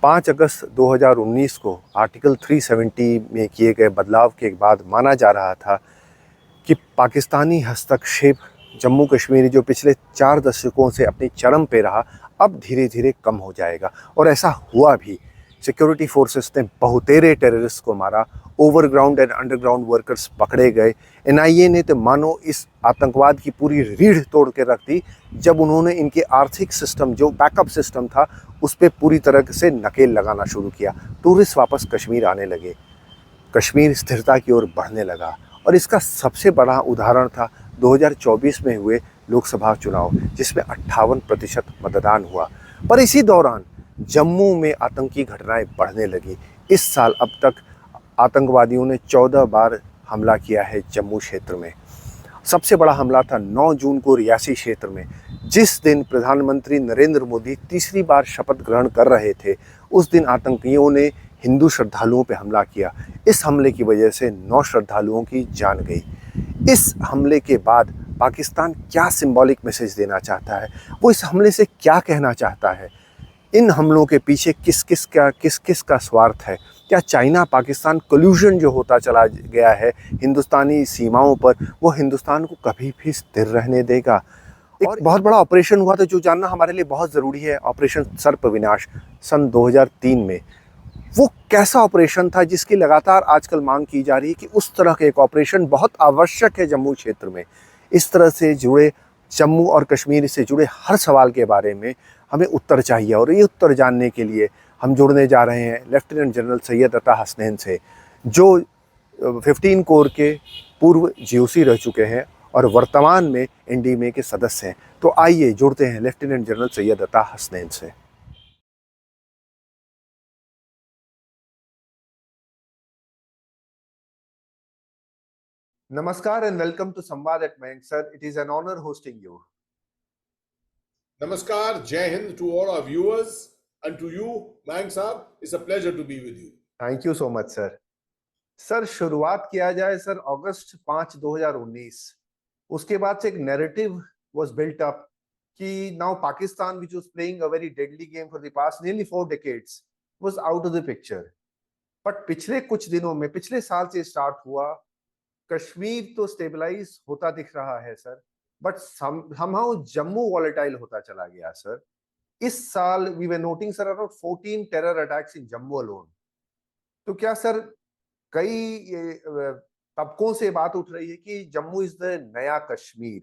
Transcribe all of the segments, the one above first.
5 अगस्त 2019 को आर्टिकल 370 में किए गए बदलाव के बाद माना जा रहा था कि पाकिस्तानी हस्तक्षेप जम्मू कश्मीर जो पिछले 4 दशकों से अपनी चरम पे रहा, अब धीरे धीरे कम हो जाएगा। और ऐसा हुआ भी। सिक्योरिटी फोर्सेस ने बहुतेरे टेररिस्ट को मारा, ओवरग्राउंड एंड अंडरग्राउंड वर्कर्स पकड़े गए। एनआईए ने तो मानो इस आतंकवाद की पूरी रीढ़ तोड़ के रख दी जब उन्होंने इनके आर्थिक सिस्टम, जो बैकअप सिस्टम था, उस पर पूरी तरह से नकेल लगाना शुरू किया। टूरिस्ट वापस कश्मीर आने लगे, कश्मीर स्थिरता की ओर बढ़ने लगा। और इसका सबसे बड़ा उदाहरण था 2024 में हुए लोकसभा चुनाव, जिसमें 58% मतदान हुआ। पर इसी दौरान जम्मू में आतंकी घटनाएं बढ़ने लगी। इस साल अब तक आतंकवादियों ने 14 बार हमला किया है जम्मू क्षेत्र में। सबसे बड़ा हमला था 9 जून को रियासी क्षेत्र में, जिस दिन प्रधानमंत्री नरेंद्र मोदी तीसरी बार शपथ ग्रहण कर रहे थे। उस दिन आतंकियों ने हिंदू श्रद्धालुओं पर हमला किया। इस हमले की वजह से 9 श्रद्धालुओं की जान गई। इस हमले के बाद पाकिस्तान क्या सिंबॉलिक मैसेज देना चाहता है, वो इस हमले से क्या कहना चाहता है, इन हमलों के पीछे किस किस का स्वार्थ है? क्या चाइना पाकिस्तान कोल्यूशन जो होता चला गया है हिंदुस्तानी सीमाओं पर, वो हिंदुस्तान को कभी भी स्थिर रहने देगा? एक बहुत बड़ा ऑपरेशन हुआ था जो जानना हमारे लिए बहुत ज़रूरी है, ऑपरेशन सर्पविनाश सन 2003 में। वो कैसा ऑपरेशन था जिसकी लगातार आजकल मांग की जा रही है कि उस तरह का एक ऑपरेशन बहुत आवश्यक है जम्मू क्षेत्र में। इस तरह से जुड़े, जम्मू और कश्मीर से जुड़े हर सवाल के बारे में हमें उत्तर चाहिए। और ये उत्तर जानने के लिए हम जुड़ने जा रहे हैं लेफ्टिनेंट जनरल सैयद अता हसनैन से, जो 15 कोर के पूर्व जीओसी रह चुके हैं और वर्तमान में एनडीएमए के सदस्य हैं। तो आइए जुड़ते हैं लेफ्टिनेंट जनरल सैयद अता हसनैन से। नमस्कार and welcome to Samvad at Mayank sir. It is an honour hosting you. Namaskar, Jai Hind to all our viewers, and to you, Mayank Saab, it's a pleasure to be with you. Thank you so much sir. Sir, शुरुआत किया जाए sir अगस्त 5, 2019। उसके बाद से एक narrative was built up कि now Pakistan which was playing a very deadly game for the past nearly 4 decades was out of the picture. But पिछले कुछ दिनों में, पिछले साल से स्टार्ट हुआ, कश्मीर तो स्टेबलाइज होता दिख रहा है sir, but somehow Jammu volatile होता चला गया सर। इस साल we were noting sir around 14 terror attacks in Jammu alone. तो क्या सर कई तबकों से बात उठ रही है कि जम्मू इज द नया कश्मीर।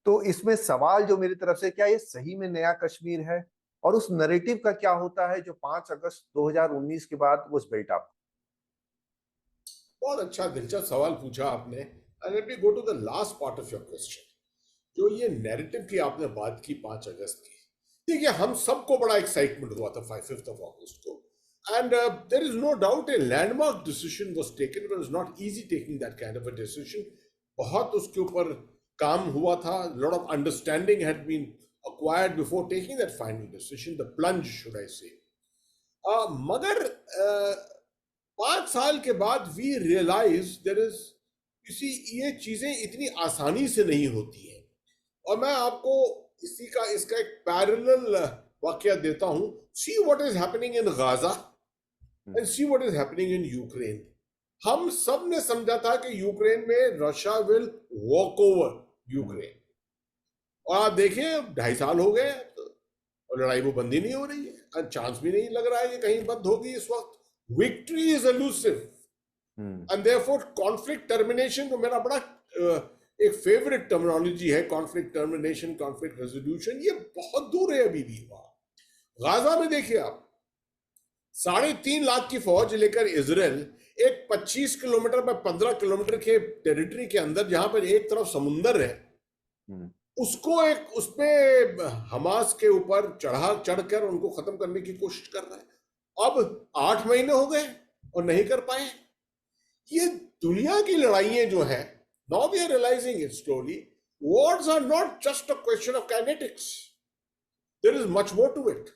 तो इसमें सवाल जो मेरी तरफ से, क्या ये सही में नया कश्मीर है? और उस नैरेटिव का क्या होता है जो 5 अगस्त 2019 के बाद वाज बिल्ट अप? बहुत अच्छा दिलचस्प सवाल पूछा आपने। And let me go to the last part of your question. जो ये नैरेटिव की आपने बात की 5 अगस्त की, देखिए हम सबको बड़ा एक्साइटमेंट हुआ था 5th of August को। And there is no doubt a landmark decision was taken. It was not easy taking that kind of a decision. बहुत उसके ऊपर काम हुआ था. A lot of understanding had been acquired before taking that final decision. The plunge, should I say. मगर 5 साल के बाद we realize there is, you see, ये चीजें इतनी आसानी से नहीं होती हैं। और मैं आपको इसका एक पैरेलल वाकया देता हूं। See what is happening in Gaza and see what is happening in Ukraine. हम सब ने समझा था कि यूक्रेन में Russia will walk over Ukraine, और आप देखिए 2.5 साल हो गए और लड़ाई वो बंद ही नहीं हो रही है। चांस भी नहीं लग रहा है कि कहीं बंद होगी इस वक्त। Victory is elusive and therefore conflict termination, तो मेरा बड़ा एक फेवरेट टर्मिनोलॉजी है, कॉन्फ्लिक्ट टर्मिनेशन, कॉन्फ्लिक्ट रेजोल्यूशन, ये बहुत दूर है अभी भी। वहां गाजा में देखिए आप, 3.5 लाख की फौज लेकर इजराइल एक 25 किलोमीटर by 15 किलोमीटर के टेरिटरी के अंदर, जहां पर एक तरफ समुंदर है, उसको एक उसपे हमास के ऊपर चढ़कर उनको खत्म करने की कोशिश कर रहा है। अब 8 महीने हो गए और नहीं कर पाए। ये दुनिया की लड़ाइयां जो है, now we are realizing it slowly, wars are not just a question of kinetics. There is much more to it.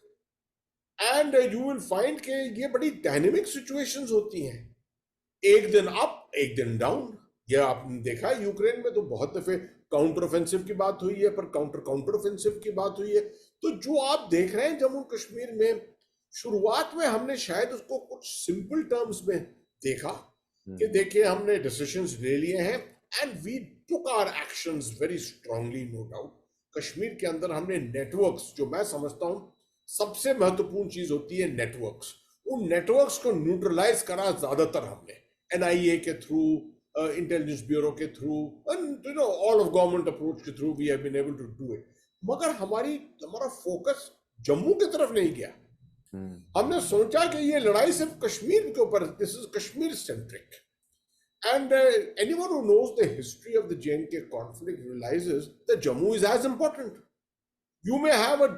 And you will find कि ये बड़ी डायनेमिक सिचुएशंस होती हैं। एक दिन अप, एक दिन डाउन। ये आपने देखा यूक्रेन में तो बहुत दफे काउंटर ऑफेंसिव की बात हुई है, पर काउंटर ऑफेंसिव की बात हुई है। तो जो आप देख रहे हैं जम्मू कश्मीर में, शुरुआत में हमने शायद उसको कुछ सिंपल टर्म्स में देखा कि हम्म, देखिए हमने डिसीजंस ले लिए हैं and we took our actions very strongly, no doubt. Kashmir के अंदर हमने नेटवर्क्स, जो मैं समझता हूं सबसे महत्वपूर्ण चीज होती है नेटवर्क्स, उन नेटवर्क्स को न्यूट्रलाइज करा ज्यादातर हमने, एनआईए के थ्रू, इंटेलिजेंस ब्यूरो के through, you know all of government approach के through we have been able to do it. मगर हमारा फोकस जम्मू की तरफ नहीं गया। हम्म, हमने सोचा कि ये लड़ाई सिर्फ कश्मीर के ऊपर, this is Kashmir centric, and anyone who knows the history of the J&K conflict realizes that Jammu is as important. You may have a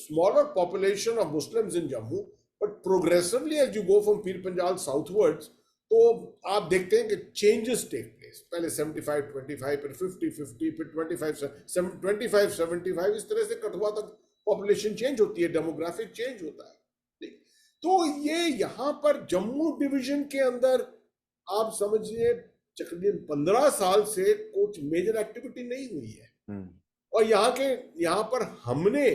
smaller population of Muslims in Jammu, but progressively as you go from Pir Panjal southwards, तो आप देखते हैं कि changes take place. पहले 75-25, फिर 50-50, फिर 25-75, इस तरह से कठुआ तक population change होती है, demographic change होता है। तो ये यहाँ पर जम्मू डिवीजन के अंदर आप समझिए तकरीबन 15 साल से कुछ मेजर एक्टिविटी नहीं हुई है। हम्म, और यहाँ पर हमने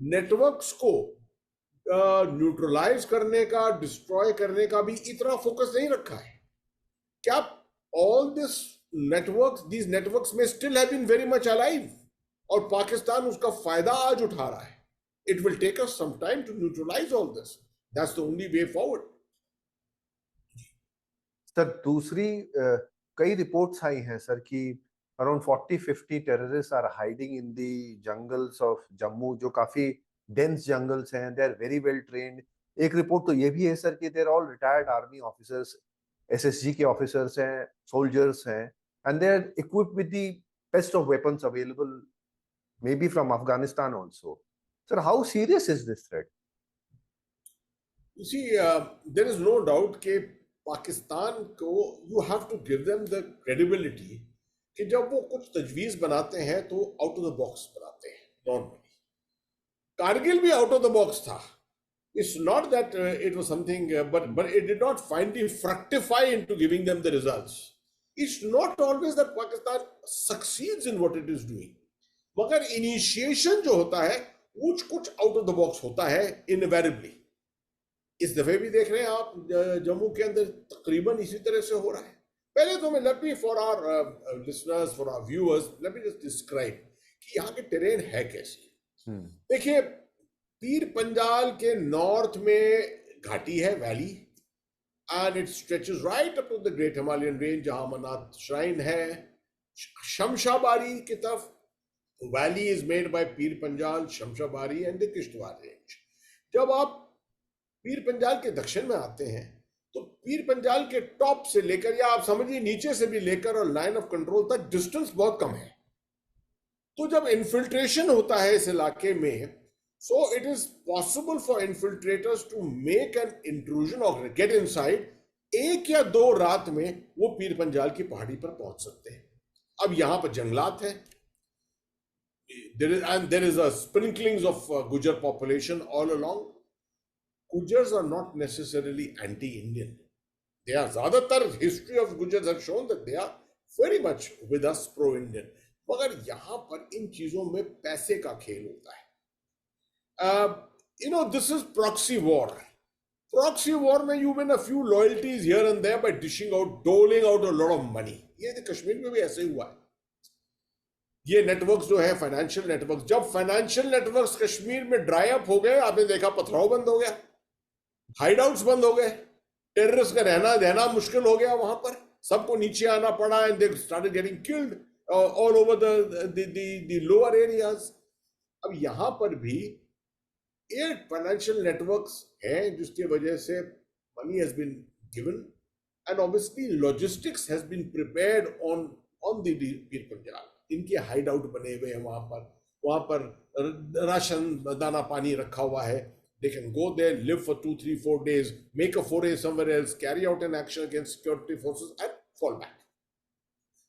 नेटवर्क्स को न्यूट्रलाइज करने का, डिस्ट्रॉय करने का भी इतना फोकस नहीं रखा है। क्या ऑल दिस दीज नेटवर्क्स में still have been very much alive, और पाकिस्तान उसका फायदा आज उठा रहा है। It will take us some time to neutralise all this, that's the only way forward. Sir दूसरी कई रिपोर्ट्स आई हैं सर कि around 40-50 terrorist are hiding in the jungles of Jammu, जो काफी डेंस जंगल्स हैं, they are very well trained. एक report तो ये भी है सर कि they are all retired army officers, SSG के ऑफिसर्स हैं, सोल्जर्स हैं, and they are equipped with the best of weapons available, maybe from Afghanistan also. Sir how serious is this threat? You see, there is no doubt कि पाकिस्तान को you have to give them the credibility कि जब वो कुछ तजवीज बनाते हैं तो आउट ऑफ द बॉक्स बनाते हैं नॉर्मली। कारगिल भी आउट ऑफ द बॉक्स था। It's not that it was something, but it did not finally fructify into giving them the results. It's not always that Pakistan succeeds in what it is doing, मगर initiation जो होता है वो कुछ out of the box होता है invariably. इस दफे भी देख रहे हैं आप जम्मू के अंदर तकरीबन इसी तरह से हो रहा है। पहले तो मैं let me for our listeners, for our viewers, let me just describe कि यहाँ के टेरेन है कैसी। देखिए, पीर पंजाल के नॉर्थ में घाटी है, valley, and it stretches right up to the great Himalayan range जहां अमरनाथ श्राइन है। शमशाबारी की तरफ valley is made by Pir Panjal, Shamshabari and the Kishtwar range. जब आप पीर पंजाल के दक्षिण में आते हैं तो पीर पंजाल के टॉप से लेकर, या आप समझिए नीचे से भी लेकर, और लाइन ऑफ कंट्रोल तक डिस्टेंस बहुत कम है। तो जब इन्फिल्ट्रेशन होता है इस इलाके में, so it is possible for infiltrators to make an intrusion और गेट इनसाइड। 1 या 2 रात में वो पीर पंजाल की पहाड़ी पर पहुंच सकते हैं। अब यहां पर जंगलात है, there is a sprinklings of Gujar population all along. Gujars are not necessarily anti-Indian. They are, ज़्यादातर history of Gujars have shown that they are very much with us pro-Indian. मगर यहाँ पर इन चीजों में पैसे का खेल होता है। You know, this is proxy war. Proxy war में you win a few loyalties here and there by doling out a lot of money. ये तो कश्मीर में भी ऐसे हुआ है। ये नेटवर्क्स जो है, फाइनेंशियल नेटवर्क्स, जब फाइनेंशियल नेटवर्क्स कश्मीर में ड्राई अप हो गए, आपने देखा पथराव बंद हो गया, हाइडआउट्स बंद हो गए, टेररिस्ट का रहना मुश्किल हो गया, वहां पर सबको नीचे आना पड़ा, and they started getting killed all over the lower areas. अब यहां पर भी ये फाइनेंशियल नेटवर्क्स हैं जिसकी वजह से money has been given, and obviously logistics has been prepared on the Pir Panjal. इनके हाइडआउट बने हुए हैं वहां पर राशन दाना पानी रखा हुआ है। They can go there, live for 2, 3, 4 days, make a foray somewhere else, carry out an action against security forces and fall back.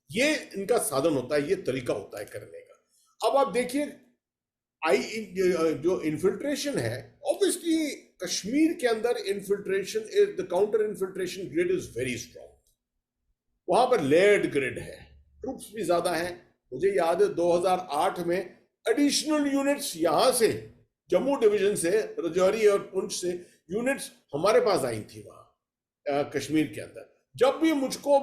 ये इनका साधन होता है, ये तरीका होता है करने का। अब आप देखिए, जो इन्फिल्ट्रेशन है, ऑब्वियसली कश्मीर के अंदर infiltration is the counter infiltration grid is very strong. वहां पर लेयर्ड ग्रिड है, ट्रूप्स भी ज्यादा है। मुझे याद है 2008 में एडिशनल यूनिट्स यहां से जम्मू डिवीजन से, राजौरी और पुंछ से यूनिट्स हमारे पास आई थी वहां कश्मीर के अंदर। जब भी मुझको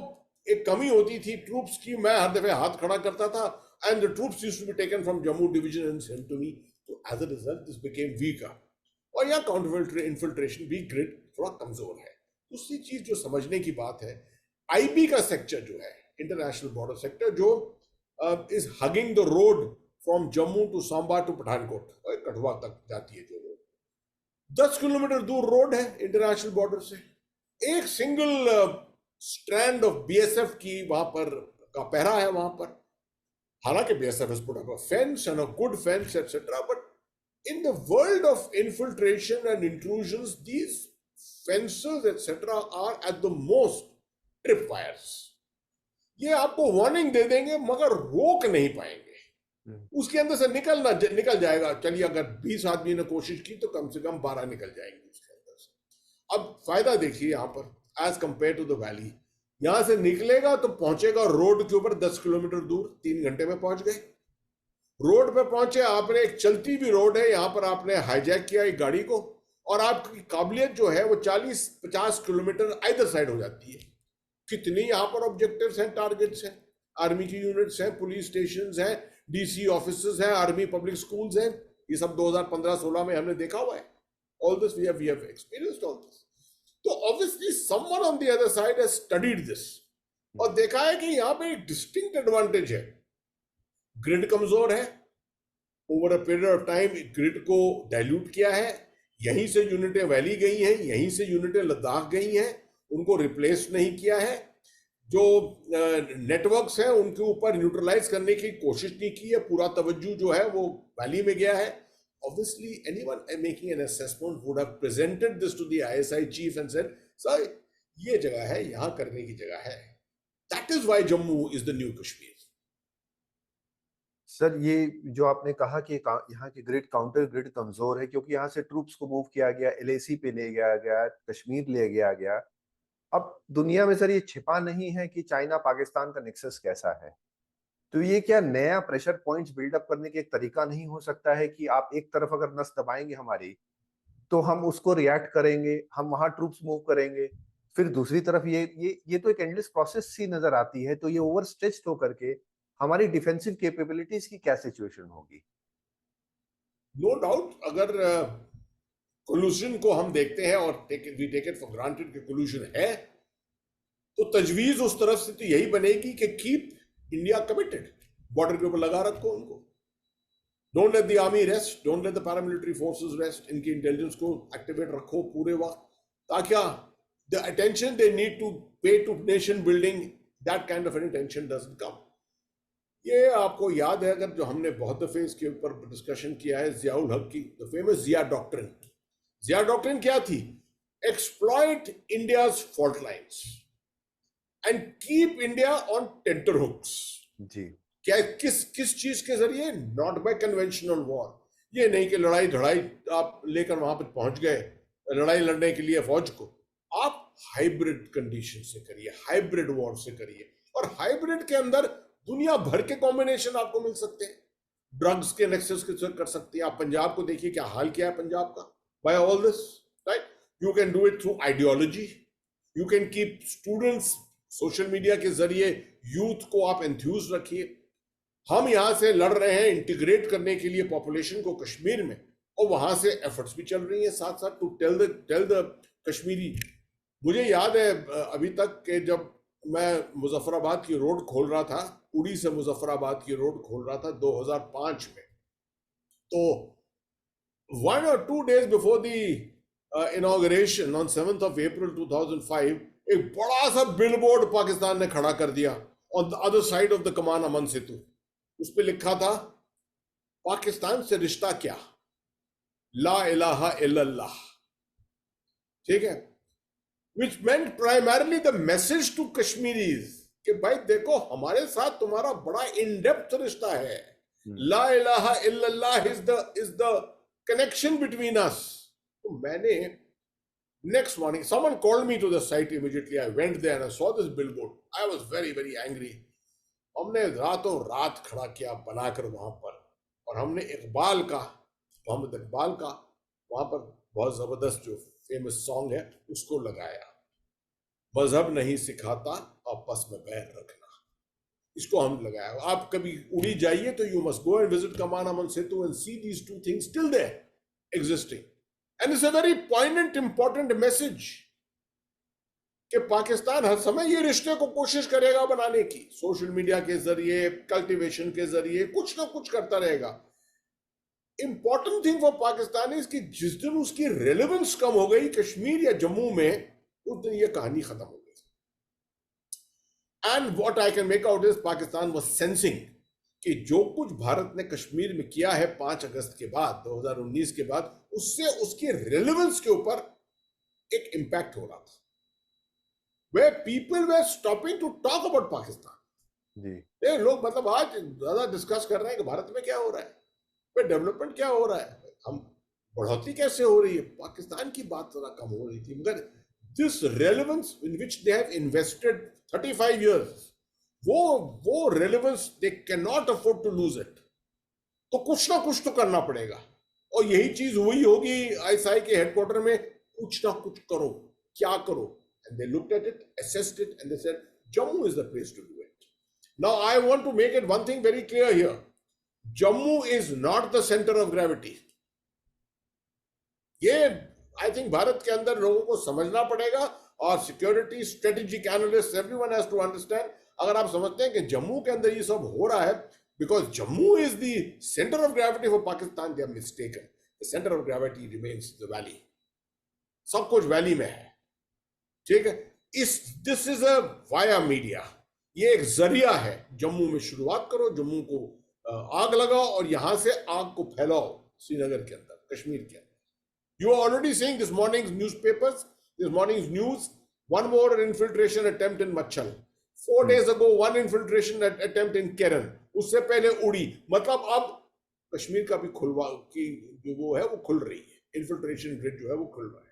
एक कमी होती थी ट्रूप्स की, मैं हर दफे हाथ खड़ा करता था, and the troops used to be taken from Jammu division and sent to me. तो as a result this became weaker, और यहाँ काउंटर इन्फिल्ट्रेशन भी ग्रिड थोड़ा कमजोर है। दूसरी चीज जो समझने की बात है, आईबी का सेक्टर जो है, इंटरनेशनल बॉर्डर सेक्टर, जो is hugging the road from Jammu to Samba to Pathankot, Kathua तक जाती है जो रोड, 10 किलोमीटर दूर रोड है इंटरनेशनल बॉर्डर से। एक सिंगल स्ट्रैंड ऑफ बीएसएफ की वहां पर का पहरा है वहां पर। हालांकि BSF has put up a fence and a good fence etc, but in the world of infiltration and intrusions, these fences etc are at the most tripwires. ये आपको वार्निंग दे देंगे मगर रोक नहीं पाएंगे। उसके अंदर से निकल जाएगा। चलिए अगर 20 आदमी ने कोशिश की तो कम से कम 12 निकल जाएंगे उसके अंदर से। अब फायदा देखिए यहां पर as compare to the valley, यहां से निकलेगा तो पहुंचेगा रोड के ऊपर 10 किलोमीटर दूर, 3 घंटे में पहुंच गए। रोड पे पहुंचे, आपने एक चलती भी रोड है, यहां पर आपने हाईजैक किया एक गाड़ी को, और आपकी काबिलियत जो है वो 40-50 किलोमीटर आइदर साइड हो जाती है। कितनी यहां पर ऑब्जेक्टिव्स हैं, टारगेट्स हैं, आर्मी की यूनिट्स हैं, पुलिस स्टेशंस हैं, डीसी ऑफिसेज हैं, आर्मी पब्लिक स्कूल्स हैं। ये सब 2015-16 में हमने देखा हुआ है। All this we have experienced all this. तो obviously someone on the other side has studied this और देखा है कि यहां पे एक डिस्टिंक्ट एडवांटेज है। ग्रिड कमजोर है, over a period of time grid को डाइल्यूट किया है। यहीं से यूनिटें वैली गई हैं, यहीं से यूनिटें लद्दाख गई हैं, उनको रिप्लेस नहीं किया है। जो नेटवर्क्स हैं उनके ऊपर न्यूट्रलाइज करने की कोशिश नहीं की है। पूरा तवज्जो जो है वो वैली में गया है। Obviously, anyone making an assessment would have presented this to the ISI chief and said, "Sir, ये जगह है, यहां करने की जगह है." That is why Jammu is the new Kashmir. Sir, ये जो आपने कहा कि यहाँ की ग्रिड काउंटर ग्रिड कमजोर है क्योंकि यहाँ से ट्रूप्स को मूव किया गया, एलएसी पे ले गया गया, कश्मीर ले गया गया। अब दुनिया में सर ये छिपा नहीं है कि चाइना पाकिस्तान का नेक्सस कैसा है। तो ये क्या नया प्रेशर पॉइंट्स बिल्डअप करने का एक तरीका नहीं हो सकता है कि आप एक तरफ अगर नस दबाएंगे हमारी, तो हम उसको रिएक्ट करेंगे, हम वहां ट्रूप्स मूव करेंगे, फिर दूसरी तरफ ये तो एक एंडलेस प्रोसेस सी नजर आती है। तो ये ओवर स्ट्रेच्ड होकर के हमारी डिफेंसिव कैपेबिलिटीज की क्या सिचुएशन होगी? नो डाउट, अगर कोल्यूशन को हम देखते हैं और we take it for granted कि कोल्यूशन है, तो तजवीज उस तरफ से तो यही बनेगी कि कीप इंडिया कमिटेड, बॉर्डर के ऊपर लगा रखो उनको। Don't let the army rest, don't let the paramilitary forces rest, इनकी इंटेलिजेंस को एक्टिवेट रखो पूरे वक्त, ताकि the attention they need to pay to nation building, that kind of an attention doesn't come. ये आपको याद है, अगर जो हमने बहुत दफे इसके ऊपर डिस्कशन किया है, जियाउल हक की the famous Zia doctrine. Zia doctrine क्या थी? Exploit India's fault lines and keep India on tenter hooks. जी, क्या किस चीज के जरिए? Not by conventional war. ये नहीं कि लड़ाई धड़ाई आप लेकर वहां पर पहुंच गए लड़ाई लड़ने के लिए फौज को। आप हाइब्रिड कंडीशन से करिए, हाइब्रिड वॉर से करिए, और हाइब्रिड के अंदर दुनिया भर के कॉम्बिनेशन आपको मिल सकते हैं। ड्रग्स के नेक्सस कर सकते हैं। आप पंजाब को देखिए, क्या हाल किया है पंजाब का by all this, right? You can do it through ideology, you can keep students, social media के जरिए यूथ को आप एंथ्यूज रखिए। हम यहां से लड़ रहे हैं इंटीग्रेट करने के लिए पॉपुलेशन को कश्मीर में, और वहां से एफर्ट्स भी चल रही हैं साथ साथ टू टेल द कश्मीरी। मुझे याद है अभी तक कि जब मैं मुजफ्फराबाद की रोड खोल रहा था, उड़ी से मुजफ्फराबाद की रोड खोल रहा था 2005 में, तो 1 or 2 days before the inauguration on 7th of April 2005, एक बड़ा सा बिलबोर्ड पाकिस्तान ने खड़ा कर दिया on the other side of the Kaman Aman Setu. उस पे लिखा था, पाकिस्तान से रिश्ता क्या, ला इलाहा इल्लल्लाह। ठीक है? Which meant primarily the message to Kashmiris कि भाई देखो, हमारे साथ तुम्हारा बड़ा इन डेप्थ रिश्ता है। ला इलाहा इल्लल्लाह is the connection between us. तो मैंने next morning, someone called me to the site immediately. I went there and I saw this billboard. I was very, very angry. हमने रातों रात खड़ा किया बनाकर वहां पर, और हमने इकबाल का मोहम्मद इकबाल का, वहां पर बहुत जबरदस्त जो फेमस सॉन्ग है उसको लगाया, मजहब नहीं सिखाता आपस में बैर रखना, इसको हम लगाया। आप कभी उड़ी जाइए तो you must go and visit Kaman Aman Setu and see these two things still there existing, and it's a very poignant important message कि पाकिस्तान हर समय ये रिश्ते को कोशिश करेगा बनाने की, सोशल मीडिया के जरिए, कल्टीवेशन के जरिए कुछ ना कुछ करता रहेगा। Important thing for Pakistan is कि जिस दिन उसकी रेलेवेंस कम हो गई कश्मीर या जम्मू में, उस दिन ये कहानी खत्म हो गई। And what I can make out is Pakistan was sensing कि जो कुछ भारत ने कश्मीर में किया है 5 अगस्त के बाद, 2019 के बाद, उससे उसकी रेलेवेंस के ऊपर एक इंपैक्ट हो रहा था, where people were stopping to talk about Pakistan. जी, ये लोग मतलब आज ज्यादा डिस्कस कर रहे हैं कि भारत में क्या हो रहा है, डेवलपमेंट क्या हो रहा है, हम बढ़ोतरी कैसे हो रही है, पाकिस्तान की बात जरा कम हो रही थी। मगर this relevance in which they have invested 35 years, वो relevance they can not afford to lose it. तो कुछ ना कुछ तो करना पड़ेगा, और यही चीज हुई होगी आईएसआई के हेडक्वार्टर में, कुछ ना कुछ करो, क्या करो। And they looked at it, assessed it, and they said, Jammu is the place to do it. Now, I want to make it one thing very clear here. Jammu is not the center of gravity. ये I think Bharat के अंदर लोगों को समझना पड़ेगा, और security strategic analyst everyone has to understand. अगर आप समझते हैं कि जम्मू के अंदर ये सब हो रहा है because Jammu is the centre of gravity for Pakistan, they are mistaken. The centre of gravity remains the valley, सब कुछ वैली में है, ठीक है। This is a via media, ये एक जरिया है। जम्मू में शुरुआत करो, जम्मू को आग लगाओ, और यहां से आग को फैलाओ श्रीनगर के अंदर, कश्मीर के अंदर। You are already seeing this morning newspapers, this morning news, one more infiltration attempt in Machhal, 4 days ago one infiltration attempt in Keran, उससे पहले उड़ी। मतलब अब कश्मीर का भी खुलवा की जो वो है वो खुल रही है, इन्फिल्ट्रेशन ग्रिड जो है वो खुल रहा है।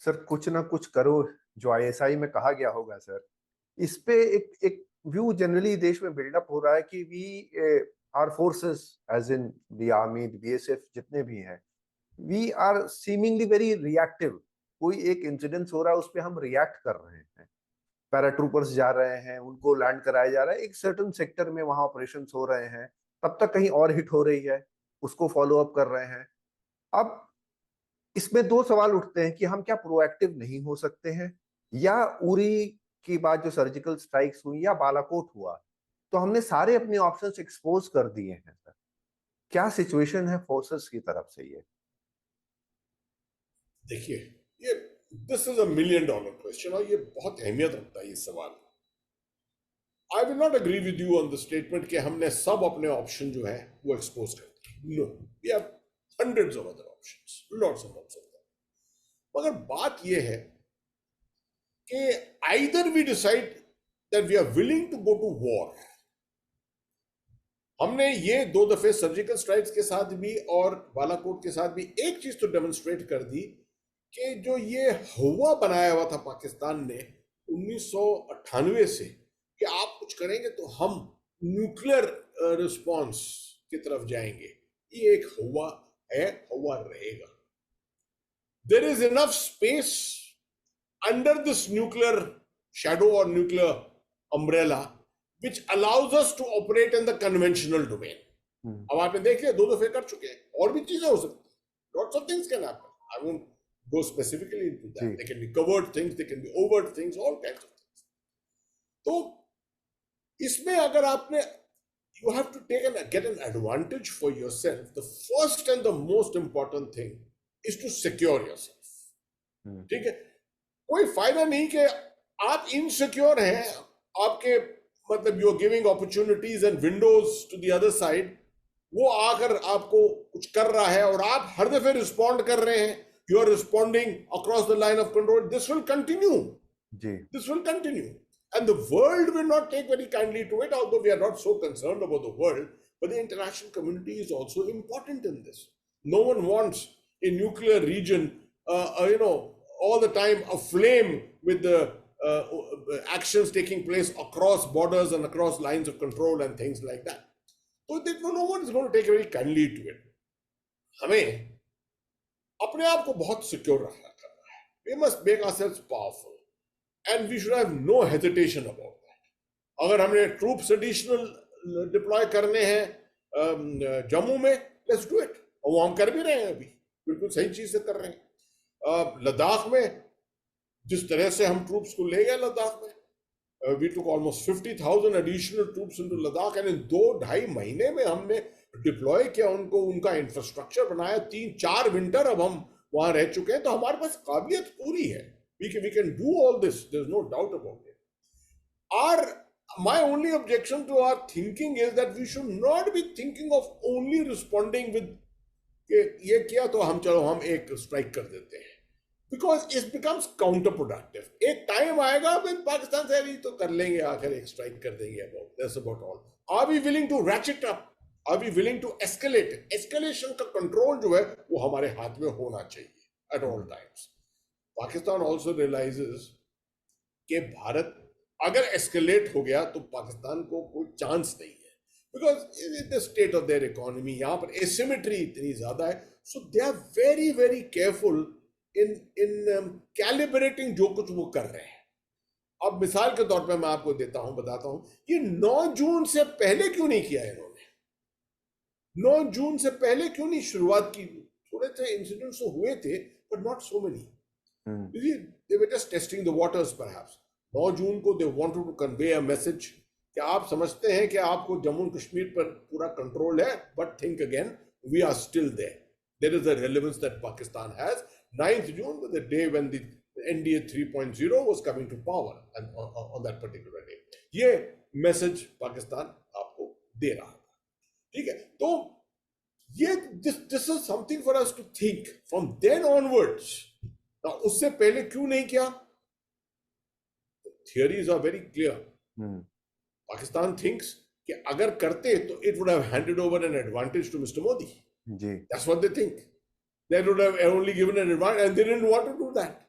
सर कुछ ना कुछ करो जो आईएसआई में कहा गया होगा सर, इस पे एक व्यू जनरली देश में बिल्डअप हो रहा है कि we are forces as in the army, the BSF, जितने भी हैं, we are seemingly very reactive. कोई एक इंसिडेंस हो रहा है उस पर हम रिएक्ट कर रहे हैं, पैराट्रूपर्स जा रहे हैं, उनको लैंड कराया जा रहा है, एक सर्टेन सेक्टर में वहां ऑपरेशंस हो रहे हैं, तब तक कहीं और हिट हो रही है, उसको फॉलो अप कर रहे हैं। अब इसमें 2 सवाल उठते हैं कि हम क्या प्रोएक्टिव नहीं हो सकते हैं, या उरी की बाद जो सर्जिकल स्ट्राइक्स हुई या बालाकोट हुआ, तो हमने सारे अपने ऑप्शंस एक्सपोज कर दिए हैं सर। क्या सिचुएशन है फोर्सेस की तरफ से? ये देखिए, ये दिस इज $1 million क्वेश्चन, और ये बहुत अहमियत रखता है ये सवाल। I will not agree with you on the statement कि हमने सब अपने ऑप्शन जो है वो एक्सपोज कर दिए। No, we have hundreds of other options, lots of options. मगर बात यह है कि either we decide that we are willing to go to war. हमने ये 2 दफे सर्जिकल स्ट्राइक्स के साथ भी और बालाकोट के साथ भी एक चीज तो डेमोन्स्ट्रेट कर दी कि जो ये हवा बनाया हुआ था पाकिस्तान ने 1998 से कि आप कुछ करेंगे तो हम न्यूक्लियर रिस्पॉन्स की तरफ जाएंगे, ये एक हवा है, हवा रहेगा। There is enough space under this nuclear shadow or nuclear umbrella which allows us to operate in the conventional domain. अब आपने देख लिया, 2 दफे कर चुके हैं, और भी चीजें हो सकती हैं, lots of things can happen. I won't go specifically into that. They can be covert things, they can be overt things, all kinds of things. तो इसमें अगर आपने you have to get an advantage for yourself. The first and the most important thing is to secure yourself. ठीक है, कोई फायदा नहीं कि आप इनसिक्योर हैं, आपके मतलब you are giving opportunities and windows to the other side, वो आकर आपको कुछ कर रहा है और आप हर दफे रिस्पॉन्ड कर रहे हैं, you are responding across the line of control. This will continue, this will continue. And the world will not take very kindly to it, although we are not so concerned about the world. But the international community is also important in this. No one wants a nuclear region, all the time aflame with the actions taking place across borders and across lines of control and things like that. So no one is going to take very kindly to it. हमें अपने आप को बहुत secure रखना करना है. We must make ourselves powerful and we should have no hesitation about that. अगर हमने ट्रूप्स एडिशनल डिप्लॉय करने हैं जम्मू में, लेट्स डू इट. और वो हम कर भी रहे हैं अभी, बिल्कुल सही चीज से कर रहे हैं. लद्दाख में जिस तरह से हम ट्रूप्स को ले गए लद्दाख में, we took almost 50,000 additional troops into Ladakh and in 2-2.5 महीने में हमने डिप्लॉय किया उनको, उनका इंफ्रास्ट्रक्चर बनाया. 3-4 विंटर अब हम वहां रह चुके हैं, तो हमारे पास काबिलियत पूरी है. we can do all this, there's no doubt about it. My only objection to our thinking is that we should not be thinking of only responding with ये किया तो हम चलो हम एक स्ट्राइक कर देते हैं, because it becomes counterproductive. एक टाइम आएगा फिर पाकिस्तान से भी तो कर लेंगे, आखिर एक स्ट्राइक कर देंगे. That's about all. Are we willing to ratchet up? Are we willing to escalate? Escalation का कंट्रोल जो है वो हमारे हाथ में होना चाहिए at all times. Pakistan also realizes कि भारत अगर एस्केलेट हो गया तो पाकिस्तान को कोई चांस नहीं है, because the state of their economy, यहाँ पर एसिमेट्री इतनी ज्यादा है. So they are very very careful in calibrating जो कुछ वो कर रहे हैं. अब मिसाल के तौर पे मैं आपको बताता हूं, ये 9 जून से पहले क्यों नहीं किया इन्होंने? 9 जून से पहले क्यों नहीं शुरुआत की? थोड़े से इंसिडेंट्स तो हुए थे, but not so many. They were just testing the waters perhaps. 9 जून को they wanted to convey a message कि आप समझते हैं कि आपको जम्मू कश्मीर पर पूरा कंट्रोल है, but think again, we are still there. There is a relevance that Pakistan has. 9th June was the day when the NDA 3.0 was coming to power, and on that particular day. ये message Pakistan आपको दे रहा था. ठीक है, तो ये this is something for us to think from then onwards. Now, उससे पहले क्यों नहीं किया? Theories are very clear. Pakistan thinks कि अगर करते तो it would have handed over an advantage to Mr. Modi. That's what they think. They would have only given an advantage, and they didn't want to do that.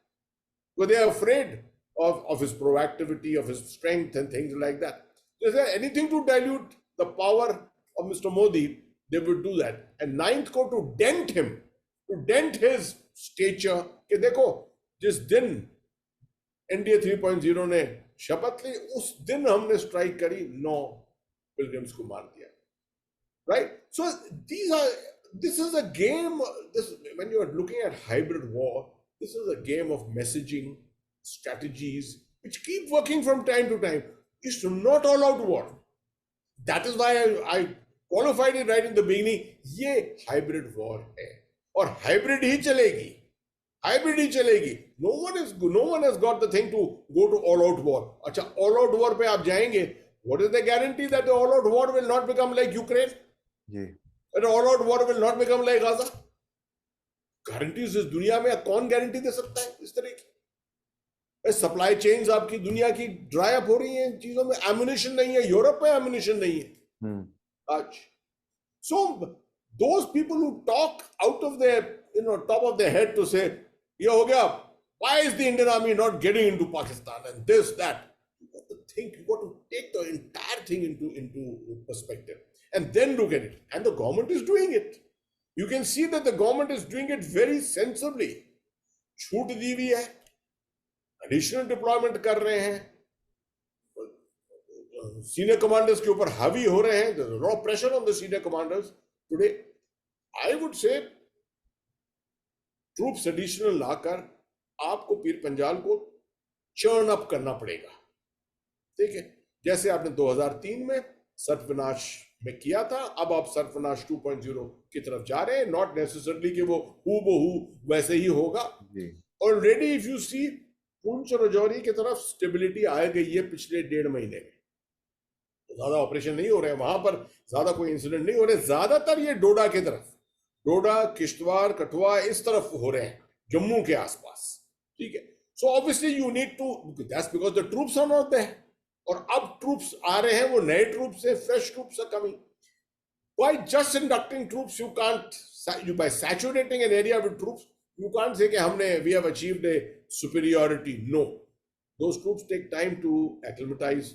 Because they are afraid of his proactivity, of his strength, and things like that. If there anything to dilute the power of Mr. Modi, they would do that. And 9th को to dent him, to dent his stature, कि देखो जिस दिन NDA 3.0 ने शपथ ली, उस दिन हमने स्ट्राइक करी, 9 पिलग्रिम्स को मार दिया. Right? So this is a game. When you are looking at hybrid war, this is a game of messaging strategies which keep working from time to time. It's not all out war. That is why I qualified it right in the beginning. ये hybrid war है और hybrid ही चलेगी. Hybrid ही चलेगी. No one has got the thing to go to all out war. अच्छा, all out war पे आप जाएंगे. What is the guarantee that the all out war will not become like Ukraine? That all out war will not become like Gaza? Guarantees इस दुनिया में कौन guarantee दे सकता है इस तरह की? सप्लाई चेन्स आपकी दुनिया की ड्राई अप हो रही हैं, चीजों में एम्युनिशन नहीं है. यूरोप में एम्युनिशन नहीं है आज. So those people who talk out of their top of their head to say ये हो गया, why is the Indian army not getting into Pakistan and this that, you got to think, you got to take the entire thing into perspective and then look at it. And the government is doing it. You can see that the government is doing it very sensibly. छूट दी हुई है, additional deployment कर रहे हैं, senior commanders के ऊपर हावी हो रहे हैं. There's a lot of pressure on the senior commanders today. I would say troops additional लाकर आपको पीर पंजाल को चर्न अप करना पड़ेगा. ठीक है, जैसे आपने 2003 में सर्वनाश में किया था, अब आप सर्वनाश 2.0 की तरफ जा रहे हैं. नॉट नेसेसरली कि वो हूबहू वैसे ही होगा. Already if you see Poonch Rajouri की तरफ स्टेबिलिटी आ गई है पिछले 1.5 महीने में. ज्यादा ऑपरेशन नहीं हो रहे हैं वहां पर, ज्यादा कोई इंसिडेंट नहीं हो रहे. ज्यादातर ये डोडा की तरफ, डोडा, किश्तवाड़, कठुआ इस तरफ हो रहे हैं, जम्मू के आसपास. ठीक है, so obviously you need to, that's because the troops are not there. और अब ट्रूप्स आ रहे हैं, वो नए ट्रूप्स है, fresh troops are coming. By just inducting troops you can't, by saturating an area with troops you can't say कि हमने we have achieved a superiority. No, those troops take time to acclimatize,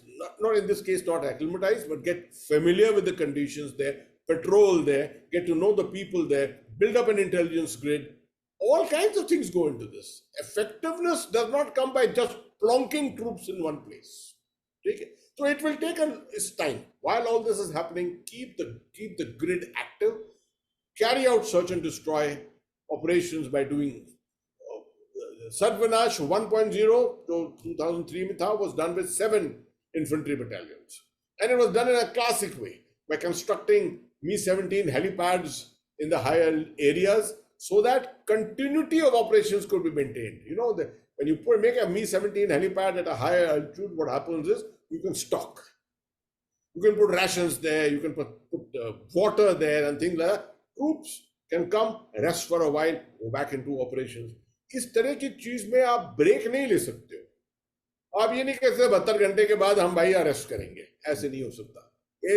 not in this case not acclimatize, but get familiar with the conditions there patrol there, get to know the people there, build up an intelligence grid. All kinds of things go into this. Effectiveness does not come by just plonking troops in one place. Okay? So it will take its time. While all this is happening, keep the grid active, carry out search and destroy operations by doing Sarvinash 1.0 to 2003 में था, was done with 7 infantry battalions. And it was done in a classic way by constructing Mi-17 helipads in the higher areas so that continuity of operations could be maintained. You know, when you make a Mi-17 helipad at a higher altitude, what happens is you can stock. You can put rations there, you can put water there and things like that. Troops can come, rest for a while, go back into operations. इस तरह की चीज में आप break नहीं ले सकते हो. आप ये नहीं कह सकते 72 घंटे के बाद हम भाई अरेस्ट करेंगे, ऐसे नहीं हो सकता.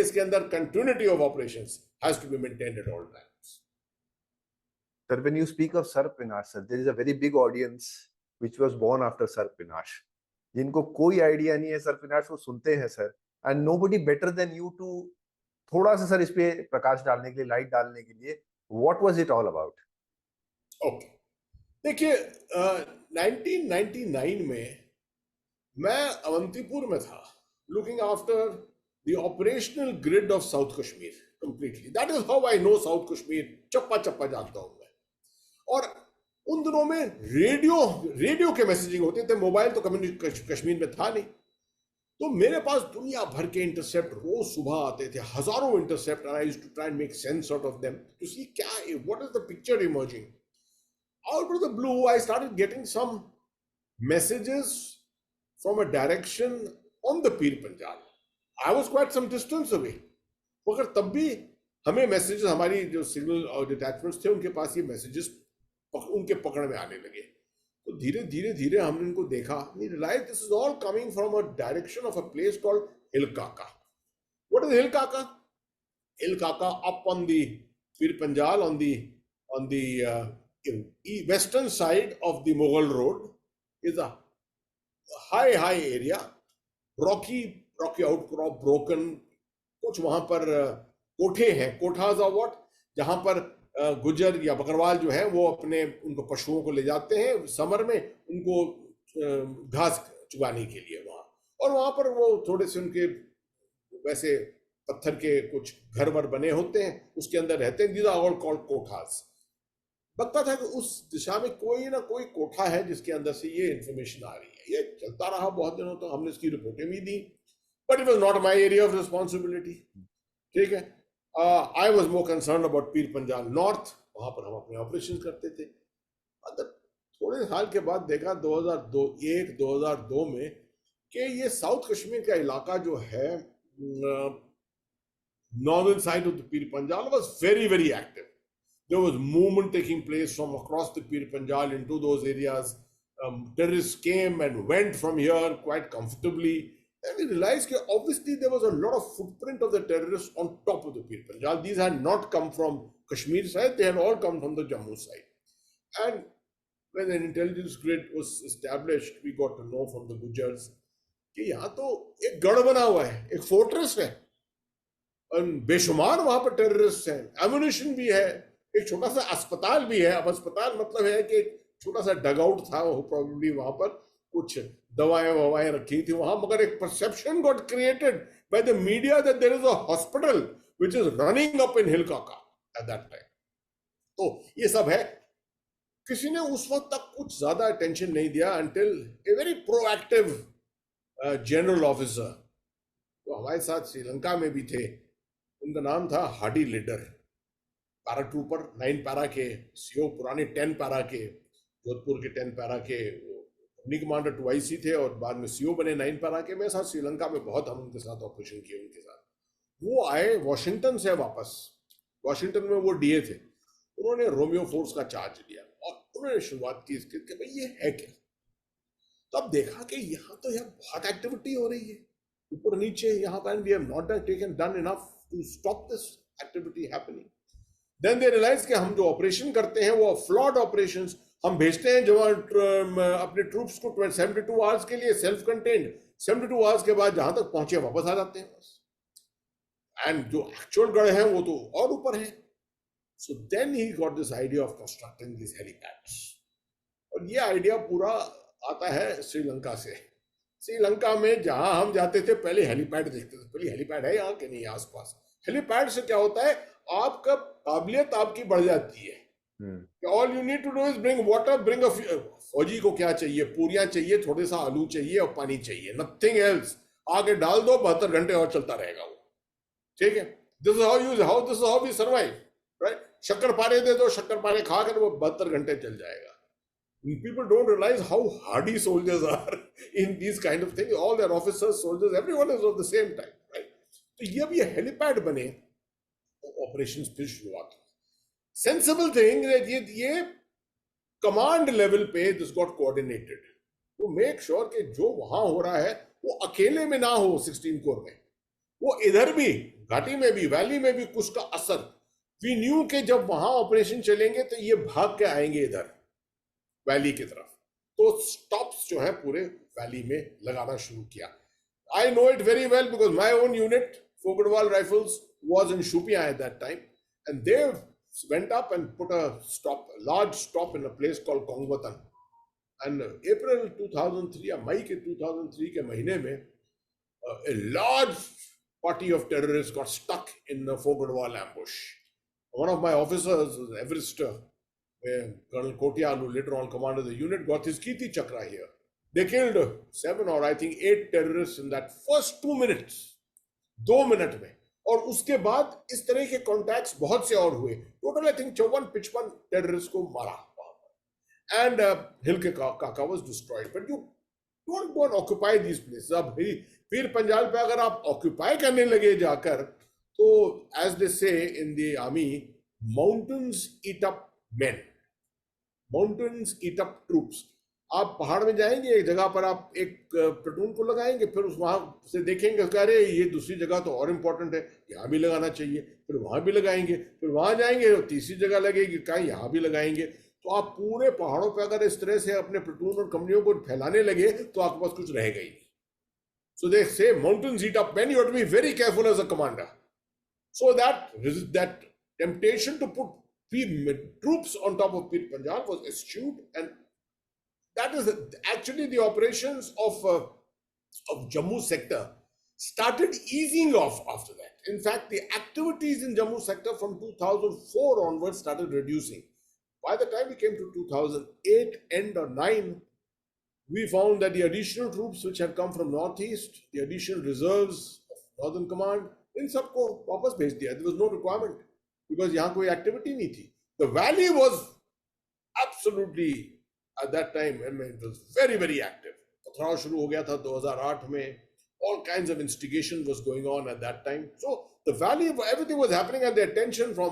इसके अंदर continuity of operations has to be maintained at all times. Sir, when you speak of Sarpinash, sir, there is a very big audience which was born after Sarpinash. जिनको कोई आइडिया नहीं है Sarpinash, वो सुनते हैं sir, and nobody better than you to थोड़ा सा sir इस पे प्रकाश डालने के लिए, लाइट डालने के लिए, what was it all about? Okay, देखिए 1999 में मैं अवंतीपुर में था, looking after the operational grid of south Kashmir completely. That is how I know south Kashmir, चप्पा चप्पा जानता हूं मैं. और उन दिनों में रेडियो के मैसेजिंग होते थे, मोबाइल तो कश्मीर में था नहीं. तो मेरे पास दुनिया भर के इंटरसेप्ट रोज सुबह आते थे, हजारों intercept. I used to try and make sense out of them to see क्या, what is the picture emerging. Out of the blue, I started getting some messages from a direction on the Pir Panjal. I was quite some distance away. मगर तब भी हमें messages, हमारी जो signal और डिटैचमेंट्स थे उनके पास ये मैसेजेस उनके पकड़ में आने लगे. तो धीरे धीरे धीरे हमने इनको देखा. We realized this is all coming from a direction of a place called Hilkaka. What is Hilkaka? Hilkaka up on the Pir Panjal, on the western side of the Mughal road is a high area, rocky outcrop, broken. कुछ वहां पर कोठे हैं, कोठास of what, जहां पर गुजर या बकरवाल जो है वो अपने उनको पशुओं को ले जाते हैं समर में, उनको घास चुगाने के लिए वहां. और वहां पर वो थोड़े से उनके वैसे पत्थर के कुछ घर वर बने होते हैं, उसके अंदर रहते हैं. These are all called kothas. लगता था कि उस दिशा में कोई ना कोई कोठा है जिसके अंदर से ये इंफॉर्मेशन आ रही है. ये चलता रहा बहुत दिनों तक, तो हमने इसकी रिपोर्टें भी दी, but it was not my area of responsibility. ठीक है, I was more concerned about Pir Panjal north, वहां पर हम अपने ऑपरेशन करते थे. थोड़े साल के बाद देखा 2002 में कि ये साउथ कश्मीर का इलाका जो है, northern side of the Pir Panjal was very very active. There was movement taking place from across the Pir Panjal into those areas. Terrorists came and went from here quite comfortably. And we realized that obviously there was a lot of footprint of the terrorists on top of the Pir Panjal. These had not come from Kashmir side, they had all come from the Jammu side. And when an intelligence grid was established, we got to know from the Gujars कि यहाँ तो एक गढ़ बना हुआ है, एक fortress है, और बेशुमार वहां पर टेररिस्ट हैं, एम्युनिशन भी है, एक छोटा सा अस्पताल भी है. अब अस्पताल मतलब है कि एक छोटा सा डगआउट था, वो प्रोबेबली वहां पर कुछ दवाएं रखी थी वहां, मगर एक perception got created by the media that there is a hospital which is running up in Hillkaka at that time. तो ये सब है. किसी ने उस वक्त तक कुछ ज्यादा अटेंशन नहीं दिया until a very proactive general officer तो हमारे साथ श्रीलंका में भी थे. उनका नाम था हाडी लीडर, पैरा ट्रूपर 9 पैरा के सीओ, पुराने 10 पैरा के, जोधपुर के 10 पैरा के कंपनी कमांडर 2IC थे और बाद में सीओ बने 9 पैरा के. मेरे साथ श्रीलंका में बहुत हम उनके साथ ऑपरेशन किए उनके साथ. वो आए वॉशिंगटन से वापस, वॉशिंगटन में वो डीए थे, उन्होंने रोमियो फोर्स का चार्ज लिया और उन्होंने शुरुआत की इसके कि भाई ये है क्या. तो अब देखा कि यहाँ तो यार बहुत एक्टिविटी हो रही है ऊपर नीचे यहाँ पर, we have not done enough to stop this activity happening. Then they realize कि हम जो ऑपरेशन करते हैं वो फ्लॉड ऑपरेशंस, हम भेजते हैं जवान अपने ट्रूप्स को 72 आवर्स के लिए सेल्फ कंटेन्ड, 72 आवर्स के बाद जहां तक पहुंचे वापस आ जाते हैं. एंड जो एक्चुअल गढ़ है वो तो और ऊपर है. So then he got this idea of constructing this helipads. और ये आइडिया पूरा आता है श्रीलंका से. श्रीलंका में जहां हम जाते थे पहले हेलीपैड देखते थे, पहले हेलीपैड है यहाँ के नहीं आसपास. हेलीपैड से क्या होता है, आपका काबिलियत आपकी बढ़ जाती है. All you need to do is bring water, bring a. फौजी को क्या चाहिए, पूरियां चाहिए, थोड़े सा आलू चाहिए और पानी चाहिए, नथिंग एल्स. आगे डाल दो, 72 घंटे और चलता रहेगा वो. ठीक है, this is how we survive, right. शक्कर पारे दे दो, शक्कर पारे खाकर वो 72 घंटे चल जाएगा. People don't realize how hardy soldiers are in these kind of things. All their officers, soldiers, everyone is of the same type, right? तो ये भी हेलीपैड बने तो ऑपरेशंस फिर शुरुआत हुई. सेंसिबल थिंग ये कमांड लेवल पे this got coordinated to make sure कि जो वहां हो रहा है वो अकेले में ना हो. 16 कोर में वो इधर भी घाटी में भी वैली में भी कुछ का असर. वी न्यू के जब वहां ऑपरेशन चलेंगे तो ये भाग के आएंगे इधर वैली की तरफ. तो स्टॉप्स जो है पूरे वैली में लगाना शुरू किया. I know it very well because my own unit फोगड़वाल rifles was in Shopian at that time and they went up and put a large stop in a place called Kongwatan. And April 2003 या मई के 2003 के महीने में a large party of terrorists got stuck in the Fogadwal ambush. One of my officers, Everest, Colonel Kotial, who later on commanded the unit, got his Kirti Chakra here. They killed 7 or I think 8 terrorists in that first 2 minutes. 2 minute में. और उसके बाद इस तरह के contacts बहुत से और हुए. टोटल आई थिंक 54-55 टेररिस्ट को मारा एंड हिल के काका was destroyed. But you don't go and occupy this places. अब फिर पंजाब पे अगर आप ऑक्यूपाई करने लगे जाकर तो एज दे से इन the army, mountains eat up main, mountains eat up troops. आप पहाड़ में जाएंगे, एक जगह पर आप एक प्लेटून को लगाएंगे, फिर उस वहां से देखेंगे अरे ये दूसरी जगह तो और इम्पोर्टेंट है, यहाँ भी लगाना चाहिए, फिर वहां भी लगाएंगे, फिर वहां जाएंगे तीसरी जगह लगेगी, कहीं यहाँ भी लगाएंगे. तो आप पूरे पहाड़ों पे अगर इस तरह से अपने प्लेटून और कंपनियों को फैलाने लगे तो आपके पास कुछ रहेगा ही नहीं. So they say mountains eat up men, you have to be very careful as a commander. So that temptation to put troops on top of Pir Panjal was eschewed, and that is actually the operations of Jammu sector started easing off after that. In fact, the activities in Jammu sector from 2004 onwards started reducing. By the time we came to 2008 end or 9, we found that the additional troops which had come from northeast, the additional reserves of Northern Command, in सबको वापस भेज दिया. There was no requirement because यहाँ कोई activity नहीं थी. The valley was absolutely at that time, I mean, it was very, very active. पथराव शुरू हो गया था 2008 में. All kinds of instigation was going on at that time. So the valley, everything was happening, and the attention from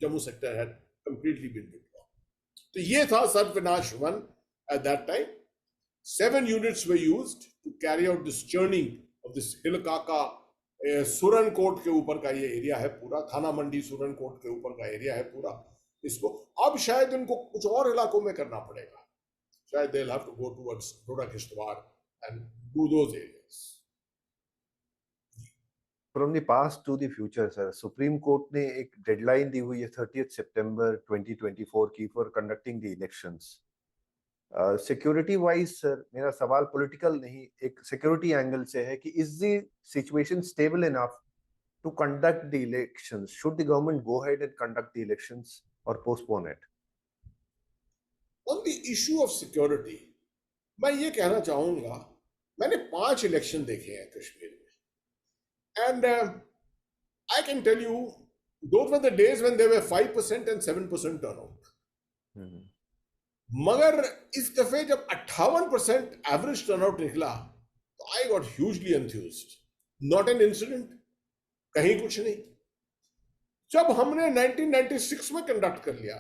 Jammu sector had completely been withdrawn. So ये था Sarvinash 1 at that time. 7 units were used to carry out this churning of this Hilkaka. Surankote के ऊपर का ये area है पूरा, थाना मंडी सुरनकोट के ऊपर का एरिया है पूरा. इसको अब शायद इनको कुछ और इलाकों में करना पड़ेगा. शायद they'll have to go towards Doda Kishtwar and do those areas. From the past to the future, sir, supreme court ने एक डेडलाइन दी हुई है 30 सितंबर 2024 की for conducting the elections. Security wise sir, मेरा सवाल पॉलिटिकल नहीं, एक सिक्योरिटी एंगल से है कि is the situation stable enough to conduct the elections? Should the government go ahead and conduct the elections और postpone it? On the issue of security, मैं ये कहना चाहूंगा, मैंने 5 इलेक्शन देखे हैं कश्मीर में, and I can tell you those were the days when there were 5% and 7% turnout. मगर इस दफे जब 58% एवरेज टर्नआउट निकला तो I got hugely enthused. Not an incident, कहीं कुछ नहीं. जब हमने 1996 में कंडक्ट कर लिया,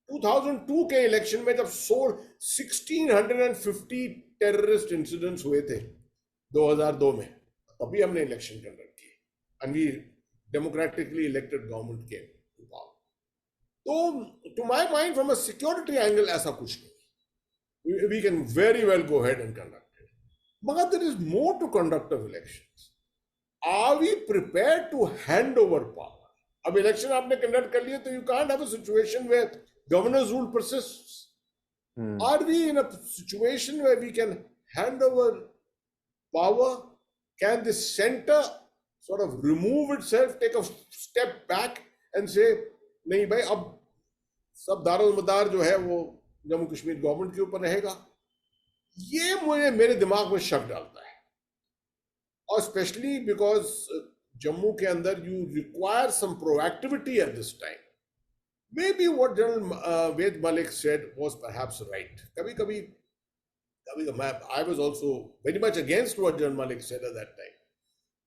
2002 के इलेक्शन में जब 1650 टेररिस्ट इंसिडेंट्स हुए थे 2002 में, तभी हमने इलेक्शन कंडक्ट किए and we democratically elected government के. तो to my mind from a security angle ऐसा कुछ नहीं. We can very well go head and conduct it. मगर there is more to conduct of elections. are we prepared to hand over power? अब election आपने conduct कर लिया तो you can't have a situation where governor's rule persists. Are we in a situation where we can hand over power? Can the center sort of remove itself, take a step back and say, नहीं भाई अब सब दारोमदार जो है वो Jammu Kashmir government के ऊपर रहेगा? ये मुझे मेरे दिमाग में शक डालता है, और स्पेशली बिकॉज जम्मू के अंदर you require some proactivity at this time. Maybe what General Ved Malik said was perhaps right. कभी I was also very much against what General Malik said at that time.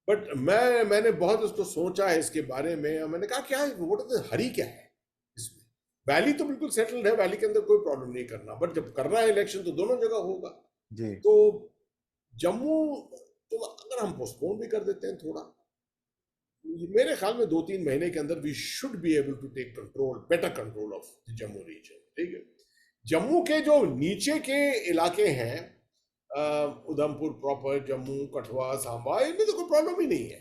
But मैंने बहुत इसको सोचा है इसके बारे में. मैंने कहा क्या है, हरी क्या है इसमें? वैली तो बिल्कुल सेटल्ड है, वैली के अंदर कोई प्रॉब्लम नहीं करना, बट जब करना है इलेक्शन तो दोनों जगह होगा जी. तो जम्मू तो अगर हम पोस्टपोन भी कर देते हैं थोड़ा, मेरे ख्याल में 2-3 महीने के अंदर we should be able to take control, better control of the Jammu region. ठीक है, जम्मू के जो नीचे के इलाके हैं, उधमपुर प्रॉपर, जम्मू, कठुआ, सांबा, इनमें तो कोई प्रॉब्लम ही नहीं है.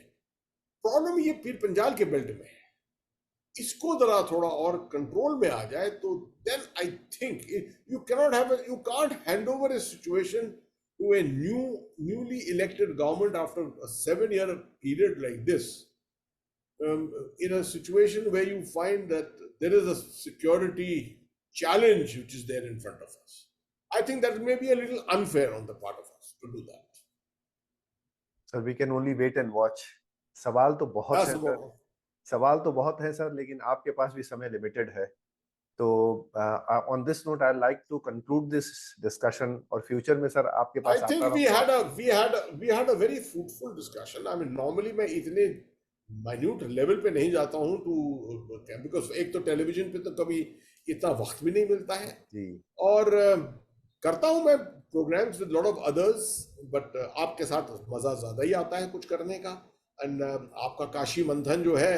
प्रॉब्लम ये पीर पंजाल के बेल्ट में है. इसको जरा थोड़ा और कंट्रोल में आ जाए तो then I think you can't hand over a situation to a newly elected government after a 7-year period like this, in a situation where you find that there is a security challenge which is there in front of us. I think that may be a little unfair on the part of us to do that. Sir, we can only wait and watch. सवाल तो बहुत है sir, सवाल तो बहुत है sir, लेकिन आपके पास भी समय लिमिटेड है. तो on this note, I'd like to conclude this discussion. और फ्यूचर में सर आपके पास I think we had a very fruitful discussion. I mean, normally मैं इतने minute लेवल पे नहीं जाता हूँ to, because एक तो टेलीविजन पे तो कभी इतना वक्त भी नहीं मिलता है जी, और करता हूँ मैं programmes with lot of others, but आपके साथ मजा ज्यादा ही आता है कुछ करने का. एंड आपका काशी मंथन जो है,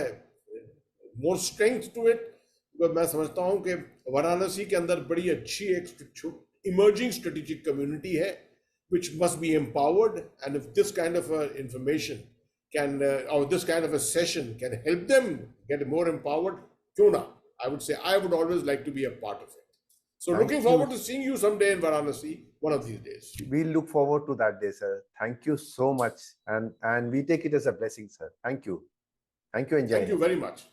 मोर स्ट्रेंथ टू इट. मैं समझता हूं कि वाराणसी के अंदर बड़ी अच्छी एक इमर्जिंग स्ट्रेटेजिक कम्युनिटी है which must be empowered, and if this kind of information can or this kind of a session can help them get more empowered, क्यों ना, I would say I would always like to be a part of it. So looking forward to seeing you someday in Varanasi one of these days. We look forward to that day, sir. Thank you so much, and we take it as a blessing, sir. Thank you and thank you very much.